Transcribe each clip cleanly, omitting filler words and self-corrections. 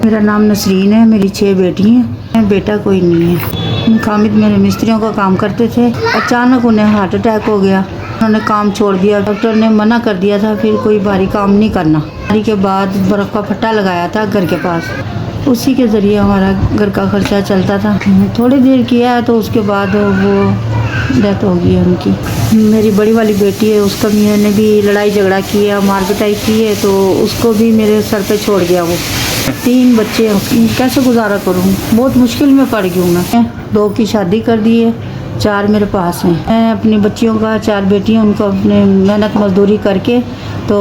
मेरा नाम नसरीन है, मेरी 6 बेटी हैं, बेटा कोई नहीं है। खामिद मेरे मिस्त्रियों का काम करते थे, अचानक उन्हें हार्ट अटैक हो गया। उन्होंने काम छोड़ दिया, डॉक्टर ने मना कर दिया था फिर कोई भारी काम नहीं करना। शादी के बाद बर्फ़ का फट्टा लगाया था घर के पास, उसी के ज़रिए हमारा घर का खर्चा चलता था। थोड़ी देर किया तो उसके बाद वो डेथ हो गई है उनकी। मेरी बड़ी वाली बेटी है, उसका मैंने भी लड़ाई झगड़ा किया, मार पिटाई की है, तो उसको भी मेरे सर पे छोड़ गया वो। 3 बच्चे हैं, कैसे गुजारा करूँ, बहुत मुश्किल में पड़ गई हूँ मैं। 2 की शादी कर दी है, 4 मेरे पास हैं। मैं अपनी बच्चियों का 4 बेटियाँ, उनको अपने मेहनत मजदूरी करके तो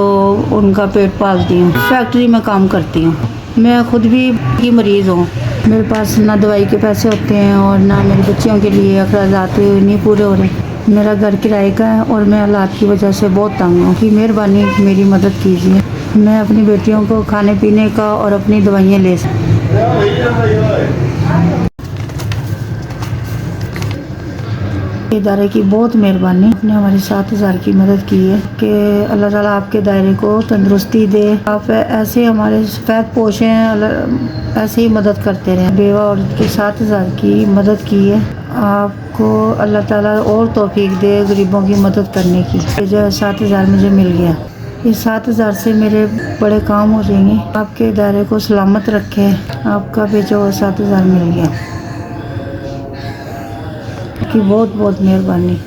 उनका पेट पालती हूँ। फैक्ट्री में काम करती हूँ। मैं खुद भी की मरीज़ हूँ, मेरे पास ना दवाई के पैसे होते हैं और ना मेरी बच्चियों के लिए अखराजात नहीं पूरे हो रहे। मेरा घर किराए का है और मैं हालात की वजह से बहुत तंग हूँ कि मेहरबानी मेरी मदद कीजिए। मैं अपनी बेटियों को खाने पीने का और अपनी दवाइयाँ ले सकूँ। इदारे की बहुत मेहरबानी, आपने हमारी 7,000 की मदद की है कि अल्लाह ताला आपके दायरे को तंदुरुस्ती दे। आप ऐसे हमारे सफ़ेद पोश हैं, ऐसे ही मदद करते रहें। बेवा औरत की 7,000 की मदद की है, आपको अल्लाह ताला और तौफीक दे गरीबों की मदद करने की। ये जो 7,000 मुझे मिल गया, ये 7,000 से मेरे बड़े काम हो जाएंगे। आपके दायरे को सलामत रखे, आपका भेजा हुआ 7,000 मिल गया, की बहुत बहुत मेहरबानी।